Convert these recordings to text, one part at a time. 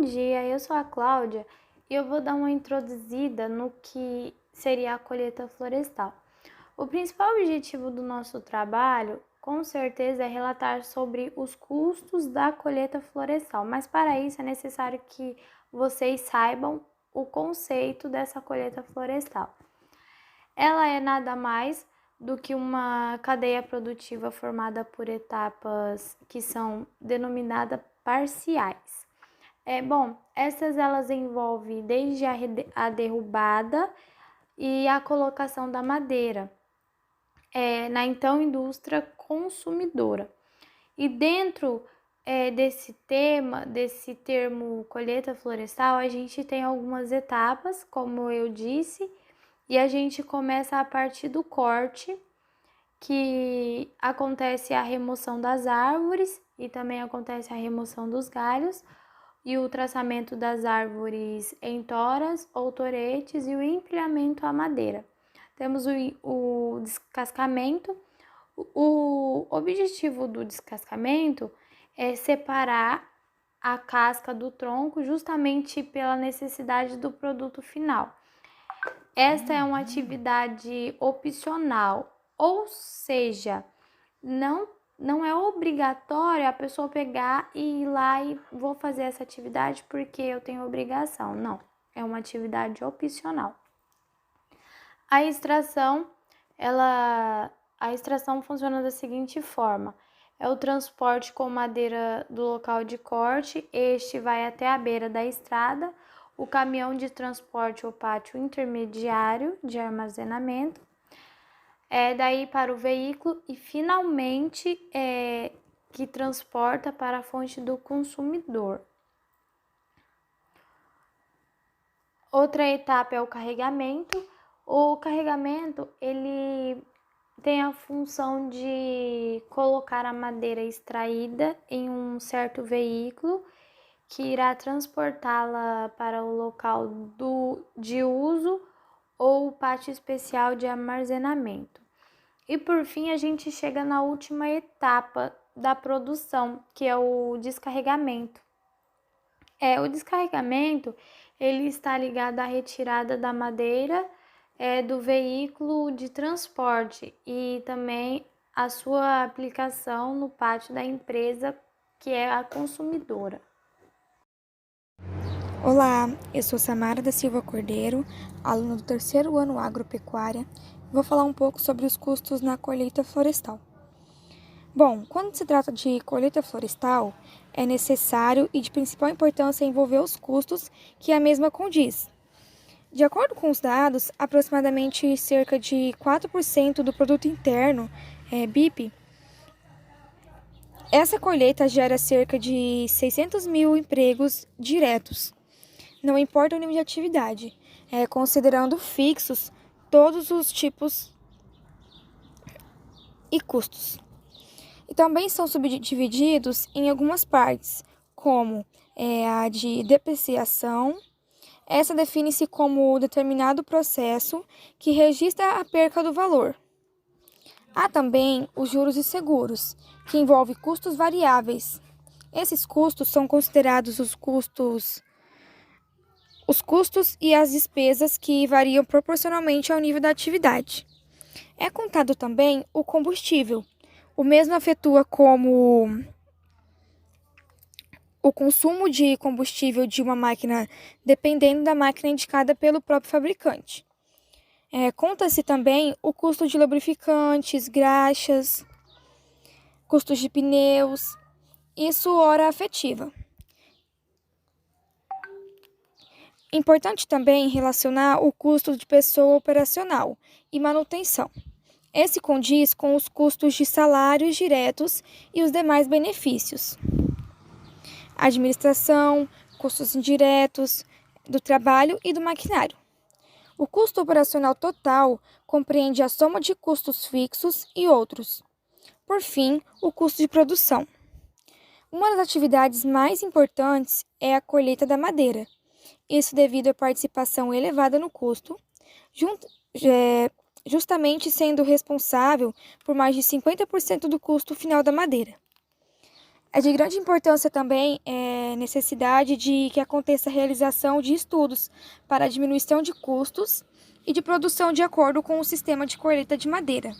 dia, eu sou a Cláudia e eu vou dar uma introduzida no que seria a colheita florestal. O principal objetivo do nosso trabalho, com certeza, é relatar sobre os custos da colheita florestal, mas para isso é necessário que vocês saibam o conceito dessa colheita florestal. Ela é nada mais do que uma cadeia produtiva formada por etapas que são denominadas parciais. Essas elas envolvem desde a derrubada e a colocação da madeira na então indústria consumidora. E dentro desse termo colheita florestal, a gente tem algumas etapas, como eu disse, e a gente começa a partir do corte, que acontece a remoção das árvores e também acontece a remoção dos galhos e o traçamento das árvores em toras ou toretes e o empilhamento à madeira. Temos o descascamento. O objetivo do descascamento é separar a casca do tronco justamente pela necessidade do produto final. Esta é uma atividade opcional, ou seja, não é obrigatório a pessoa pegar e ir lá e vou fazer essa atividade porque eu tenho obrigação. Não, é uma atividade opcional. A extração, a extração funciona da seguinte forma: é o transporte com madeira do local de corte, este vai até a beira da estrada, o caminhão de transporte ou pátio intermediário de armazenamento, daí para o veículo e finalmente que transporta para a fonte do consumidor. Outra etapa é o carregamento. O carregamento, ele tem a função de colocar a madeira extraída em um certo veículo que irá transportá-la para o local de uso ou pátio especial de armazenamento. E por fim, a gente chega na última etapa da produção, que é o descarregamento. O descarregamento, ele está ligado à retirada da madeira do veículo de transporte e também a sua aplicação no pátio da empresa, que é a consumidora. Olá, eu sou Samara da Silva Cordeiro, aluna do 3º ano Agropecuária. Vou falar um pouco sobre os custos na colheita florestal. Bom, quando se trata de colheita florestal, é necessário e de principal importância envolver os custos que a mesma condiz. De acordo com os dados, aproximadamente cerca de 4% do produto interno, BIP, essa colheita gera cerca de 600 mil empregos diretos. Não importa o nível de atividade, considerando fixos todos os tipos e custos. E também são subdivididos em algumas partes, como a de depreciação. Essa define-se como determinado processo que registra a perca do valor. Há também os juros e seguros, que envolve custos variáveis. Esses custos são considerados os custos e as despesas que variam proporcionalmente ao nível da atividade. É contado também o combustível. O mesmo afetua como o consumo de combustível de uma máquina, dependendo da máquina indicada pelo próprio fabricante. Conta-se também o custo de lubrificantes, graxas, custos de pneus, isso hora afetiva. Importante também relacionar o custo de pessoa operacional e manutenção. Esse condiz com os custos de salários diretos e os demais benefícios. Administração, custos indiretos do trabalho e do maquinário. O custo operacional total compreende a soma de custos fixos e outros. Por fim, o custo de produção. Uma das atividades mais importantes é a colheita da madeira. Isso devido à participação elevada no custo, justamente sendo responsável por mais de 50% do custo final da madeira. É de grande importância também a necessidade de que aconteça a realização de estudos para a diminuição de custos e de produção de acordo com o sistema de colheita de madeira.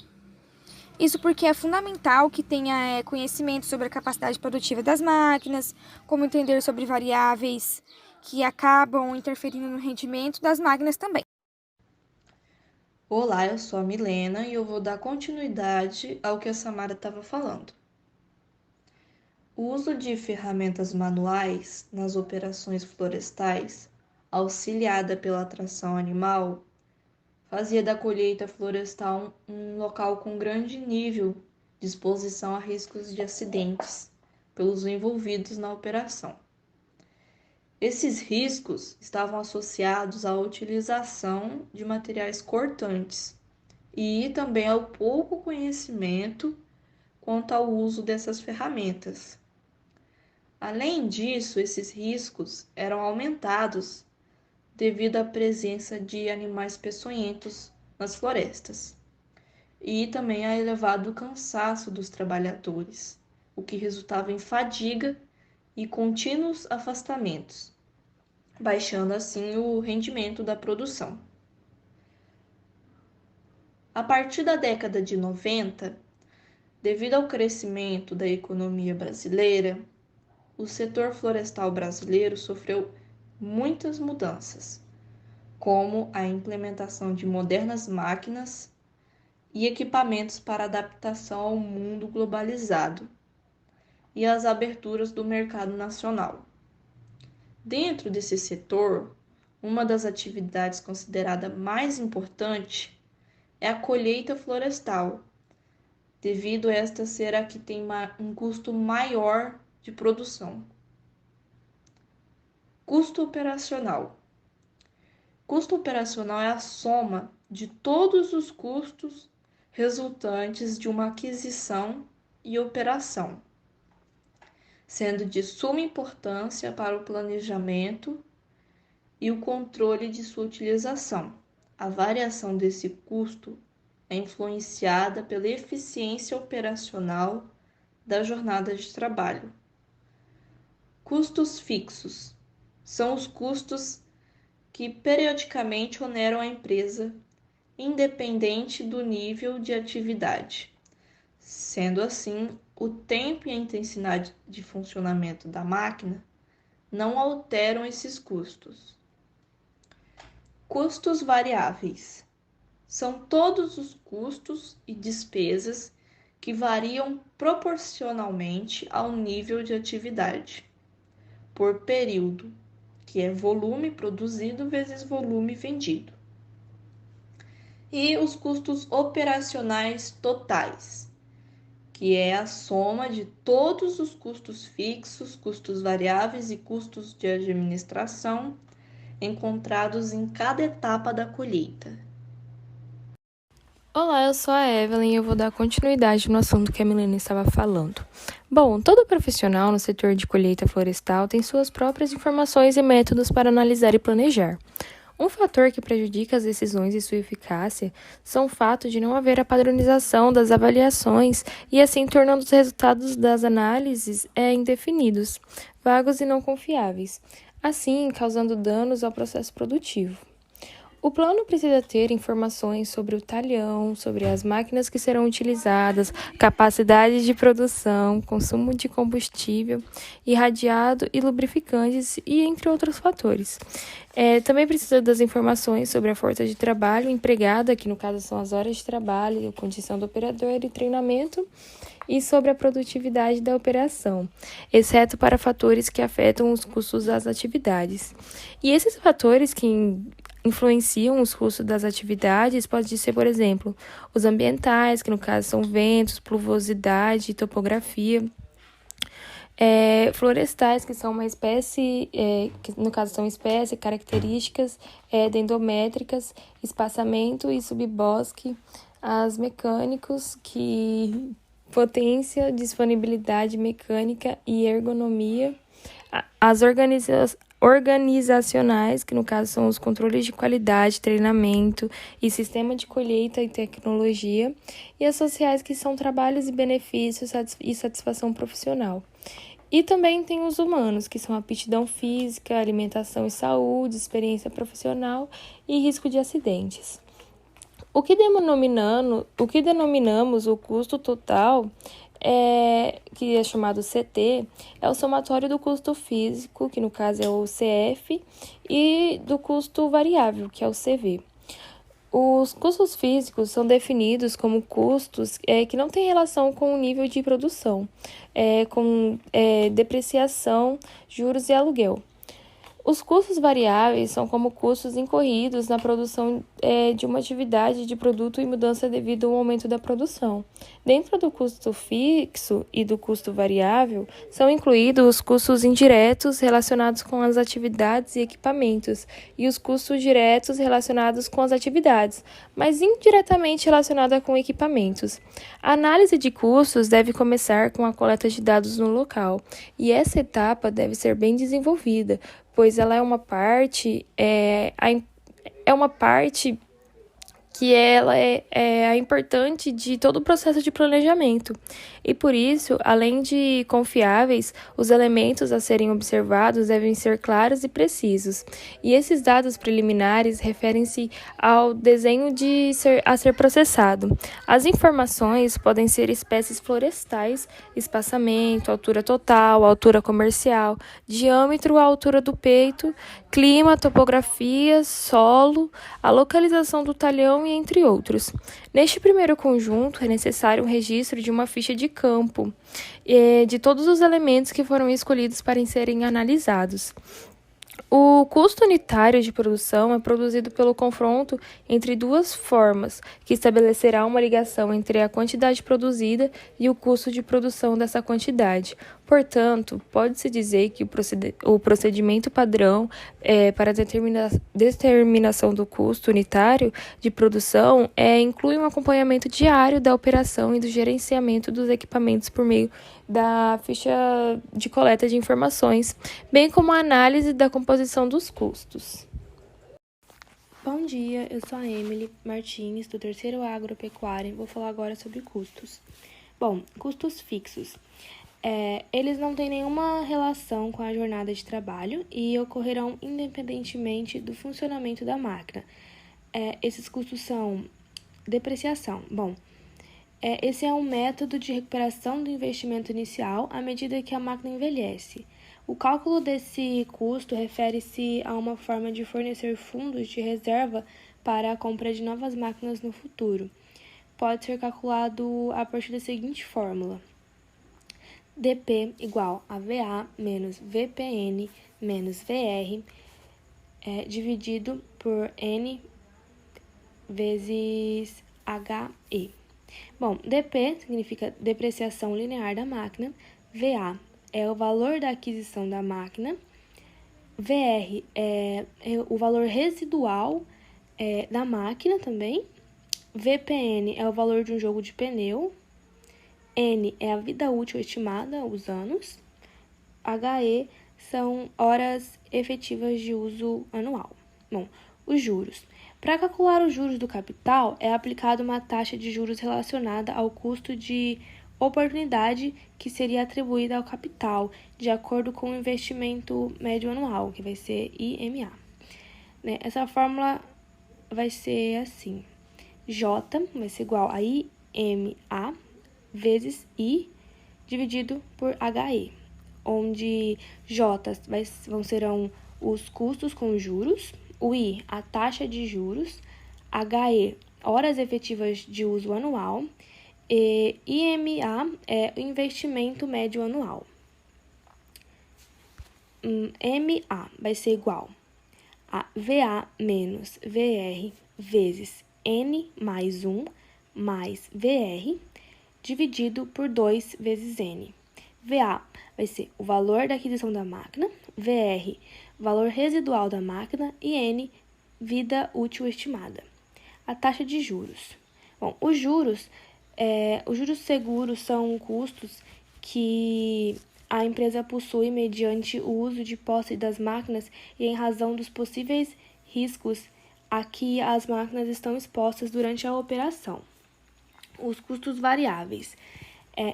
Isso porque é fundamental que tenha conhecimento sobre a capacidade produtiva das máquinas, como entender sobre variáveis que acabam interferindo no rendimento das máquinas também. Olá, eu sou a Milena e eu vou dar continuidade ao que a Samara estava falando. O uso de ferramentas manuais nas operações florestais, auxiliada pela tração animal, fazia da colheita florestal um local com grande nível de exposição a riscos de acidentes pelos envolvidos na operação. Esses riscos estavam associados à utilização de materiais cortantes e também ao pouco conhecimento quanto ao uso dessas ferramentas. Além disso, esses riscos eram aumentados devido à presença de animais peçonhentos nas florestas e também a elevado cansaço dos trabalhadores, o que resultava em fadiga e contínuos afastamentos, baixando assim o rendimento da produção. A partir da década de 90, devido ao crescimento da economia brasileira, o setor florestal brasileiro sofreu muitas mudanças, como a implementação de modernas máquinas e equipamentos para adaptação ao mundo globalizado e as aberturas do mercado nacional. Dentro desse setor, uma das atividades considerada mais importante é a colheita florestal, devido a esta ser a que tem um custo maior de produção. Custo operacional. Custo operacional é a soma de todos os custos resultantes de uma aquisição e operação, sendo de suma importância para o planejamento e o controle de sua utilização. A variação desse custo é influenciada pela eficiência operacional da jornada de trabalho. Custos fixos são os custos que periodicamente oneram a empresa, independente do nível de atividade. Sendo assim, o tempo e a intensidade de funcionamento da máquina não alteram esses custos. Custos variáveis são todos os custos e despesas que variam proporcionalmente ao nível de atividade, por período, que é volume produzido vezes volume vendido. E os custos operacionais totais, que é a soma de todos os custos fixos, custos variáveis e custos de administração encontrados em cada etapa da colheita. Olá, eu sou a Evelyn e eu vou dar continuidade no assunto que a Milena estava falando. Bom, todo profissional no setor de colheita florestal tem suas próprias informações e métodos para analisar e planejar. Um fator que prejudica as decisões e sua eficácia são o fato de não haver a padronização das avaliações e assim tornando os resultados das análises indefinidos, vagos e não confiáveis, assim causando danos ao processo produtivo. O plano precisa ter informações sobre o talhão, sobre as máquinas que serão utilizadas, capacidade de produção, consumo de combustível, irradiado e lubrificantes, e entre outros fatores. Também precisa das informações sobre a força de trabalho empregada, que no caso são as horas de trabalho, a condição do operador e treinamento, e sobre a produtividade da operação, exceto para fatores que afetam os custos das atividades. E esses fatores que influenciam os custos das atividades pode ser, por exemplo, os ambientais, que no caso são ventos, pluviоsidade, topografia, florestais, que são uma espécie, que no caso são espécies, características dendométricas, espaçamento e subbosque, as mecânicos, que potência, disponibilidade mecânica e ergonomia, organizacionais, que no caso são os controles de qualidade, treinamento e sistema de colheita e tecnologia, e as sociais, que são trabalhos e benefícios e satisfação profissional. E também tem os humanos, que são aptidão física, alimentação e saúde, experiência profissional e risco de acidentes. O que denominamos o custo total, que é chamado CT, é o somatório do custo físico, que no caso é o CF, e do custo variável, que é o CV. Os custos físicos são definidos como custos que não têm relação com o nível de produção, com depreciação, juros e aluguel. Os custos variáveis são como custos incorridos na produção de uma atividade de produto e mudança devido ao aumento da produção. Dentro do custo fixo e do custo variável, são incluídos os custos indiretos relacionados com as atividades e equipamentos, e os custos diretos relacionados com as atividades, mas indiretamente relacionados com equipamentos. A análise de custos deve começar com a coleta de dados no local, e essa etapa deve ser bem desenvolvida, pois ela é uma parte, que ela é importante de todo o processo de planejamento. E por isso, além de confiáveis, os elementos a serem observados devem ser claros e precisos. E esses dados preliminares referem-se ao desenho a ser processado. As informações podem ser espécies florestais, espaçamento, altura total, altura comercial, diâmetro, altura do peito, clima, topografia, solo, a localização do talhão e entre outros. Neste primeiro conjunto, é necessário o registro de uma ficha de campo de todos os elementos que foram escolhidos para serem analisados. O custo unitário de produção é produzido pelo confronto entre duas formas, que estabelecerá uma ligação entre a quantidade produzida e o custo de produção dessa quantidade. Portanto, pode-se dizer que o procedimento padrão para a determinação do custo unitário de produção inclui um acompanhamento diário da operação e do gerenciamento dos equipamentos por meio da ficha de coleta de informações, bem como a análise da composição dos custos. Bom dia, eu sou a Emily Martins, do terceiro Agropecuária, e vou falar agora sobre custos. Bom, custos fixos. Eles não têm nenhuma relação com a jornada de trabalho e ocorrerão independentemente do funcionamento da máquina. Esses custos são depreciação. Esse é um método de recuperação do investimento inicial à medida que a máquina envelhece. O cálculo desse custo refere-se a uma forma de fornecer fundos de reserva para a compra de novas máquinas no futuro. Pode ser calculado a partir da seguinte fórmula: DP igual a VA menos VPN menos VR dividido por N vezes HE. DP significa depreciação linear da máquina, VA é o valor da aquisição da máquina, VR é o valor residual da máquina também, VPN é o valor de um jogo de pneu, N é a vida útil estimada, os anos, HE são horas efetivas de uso anual. Os juros. Para calcular os juros do capital, é aplicada uma taxa de juros relacionada ao custo de oportunidade que seria atribuída ao capital, de acordo com o investimento médio anual, que vai ser IMA. Essa fórmula vai ser assim: J vai ser igual a IMA vezes I dividido por HE, onde J serão os custos com juros, o I, a taxa de juros, HE, horas efetivas de uso anual, e IMA é o investimento médio anual. MA vai ser igual a VA menos VR vezes N mais 1 mais VR dividido por 2 vezes N. VA vai ser o valor da aquisição da máquina, VR, valor residual da máquina e N, vida útil estimada. A taxa de juros. Os juros seguros são custos que a empresa possui mediante o uso de posse das máquinas e em razão dos possíveis riscos a que as máquinas estão expostas durante a operação. Os custos variáveis.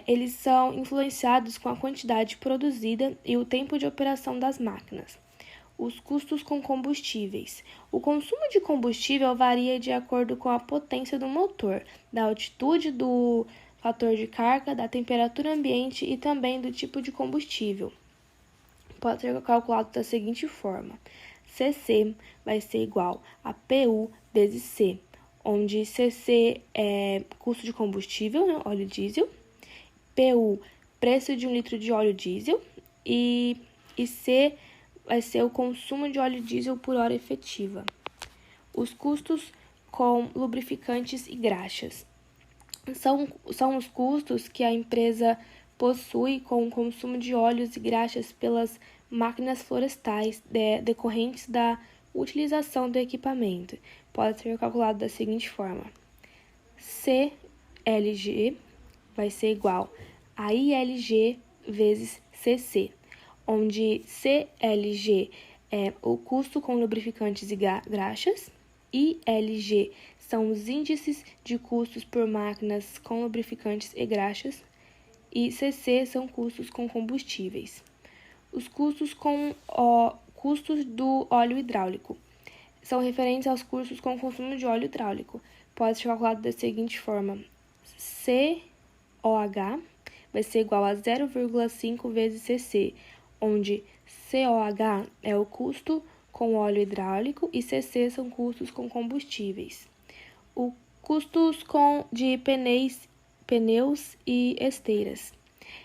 Eles são influenciados com a quantidade produzida e o tempo de operação das máquinas. Os custos com combustíveis. O consumo de combustível varia de acordo com a potência do motor, da altitude do fator de carga, da temperatura ambiente e também do tipo de combustível. Pode ser calculado da seguinte forma: CC vai ser igual a PU vezes C, onde CC é custo de combustível, né, óleo diesel, PU, preço de 1 litro de óleo diesel, e C vai ser o consumo de óleo diesel por hora efetiva. Os custos com lubrificantes e graxas. São os custos que a empresa possui com o consumo de óleos e graxas pelas máquinas florestais decorrentes da utilização do equipamento. Pode ser calculado da seguinte forma: CLG vai ser igual a ILG vezes CC, onde CLG é o custo com lubrificantes e graxas, ILG são os índices de custos por máquinas com lubrificantes e graxas, e CC são custos com combustíveis. Os custos custos do óleo hidráulico são referentes aos custos com consumo de óleo hidráulico. Pode ser calculado da seguinte forma: COH vai ser igual a 0,5 vezes CC, onde COH é o custo com óleo hidráulico e CC são custos com combustíveis. Os custos de pneus e esteiras.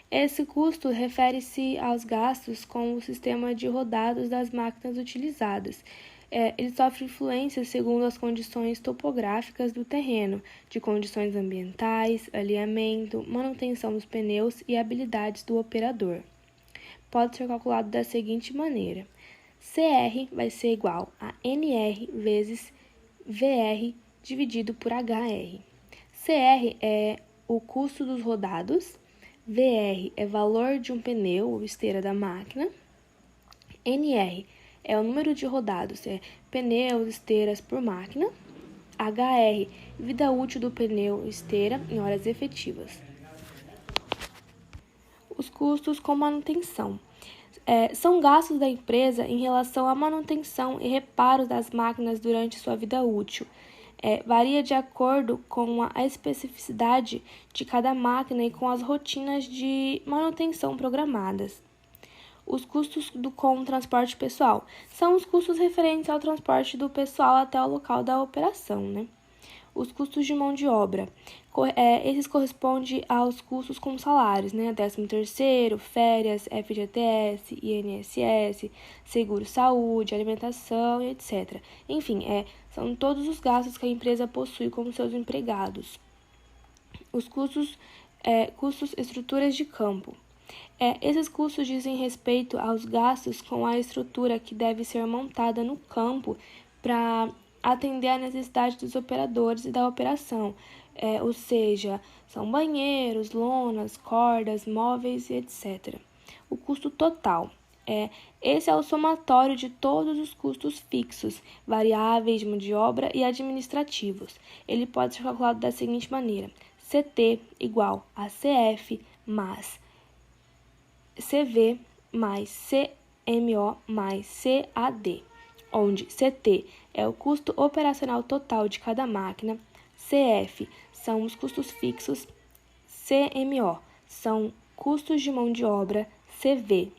Esse custo refere-se aos gastos com o sistema de rodados das máquinas utilizadas. Ele sofre influência segundo as condições topográficas do terreno, de condições ambientais, alinhamento, manutenção dos pneus e habilidades do operador. Pode ser calculado da seguinte maneira: CR vai ser igual a NR vezes VR dividido por HR. CR é o custo dos rodados, VR é valor de um pneu ou esteira da máquina, NR é o número de rodados, pneus, esteiras por máquina, HR, vida útil do pneu, esteira em horas efetivas. Os custos com manutenção. São gastos da empresa em relação à manutenção e reparo das máquinas durante sua vida útil. Varia de acordo com a especificidade de cada máquina e com as rotinas de manutenção programadas. Os custos com o transporte pessoal são os custos referentes ao transporte do pessoal até o local da operação, né? Os custos de mão de obra. Esses correspondem aos custos com salários, né? 13º, férias, FGTS, INSS, seguro-saúde, alimentação, etc. Enfim, são todos os gastos que a empresa possui com seus empregados. Os custos estruturas de campo. Esses custos dizem respeito aos gastos com a estrutura que deve ser montada no campo para atender à necessidade dos operadores e da operação, ou seja, são banheiros, lonas, cordas, móveis, etc. O custo total. Esse é o somatório de todos os custos fixos, variáveis, de mão de obra e administrativos. Ele pode ser calculado da seguinte maneira: CT igual a CF mais CV mais CMO mais CAD, onde CT é o custo operacional total de cada máquina, CF são os custos fixos, CMO são custos de mão de obra, CV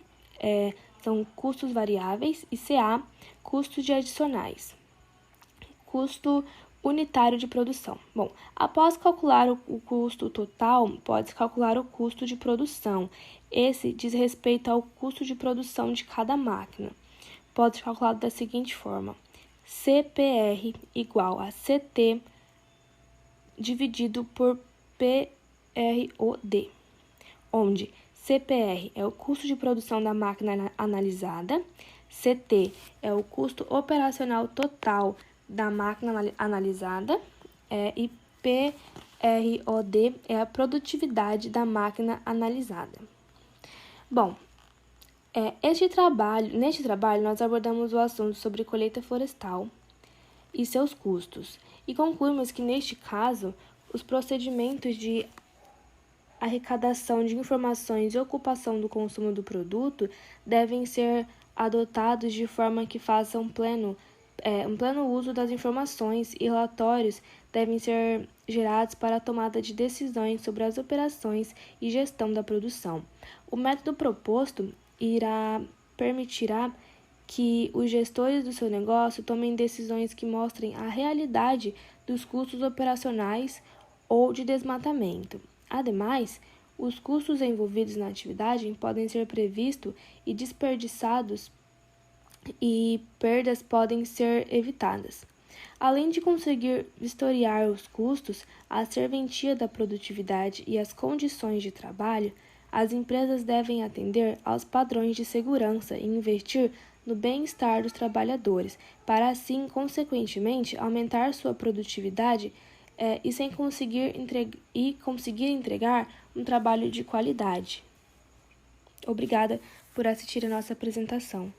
são custos variáveis e CA, custos de adicionais. Custo unitário de produção. Bom, após calcular o custo total, pode-se calcular o custo de produção. Esse diz respeito ao custo de produção de cada máquina. Pode ser calculado da seguinte forma: CPR igual a CT dividido por PROD, onde CPR é o custo de produção da máquina analisada, CT é o custo operacional total da máquina analisada e PROD é a produtividade da máquina analisada. Bom, neste trabalho nós abordamos o assunto sobre colheita florestal e seus custos, e concluímos que, neste caso, os procedimentos de arrecadação de informações e ocupação do consumo do produto devem ser adotados de forma que façam um pleno uso das informações, e relatórios devem ser gerados para a tomada de decisões sobre as operações e gestão da produção. O método proposto permitirá que os gestores do seu negócio tomem decisões que mostrem a realidade dos custos operacionais ou de desmatamento. Ademais, os custos envolvidos na atividade podem ser previstos e desperdiçados, e perdas podem ser evitadas. Além de conseguir vistoriar os custos, a serventia da produtividade e as condições de trabalho, as empresas devem atender aos padrões de segurança e investir no bem-estar dos trabalhadores, para assim, consequentemente, aumentar sua produtividade e conseguir entregar um trabalho de qualidade. Obrigada por assistir a nossa apresentação.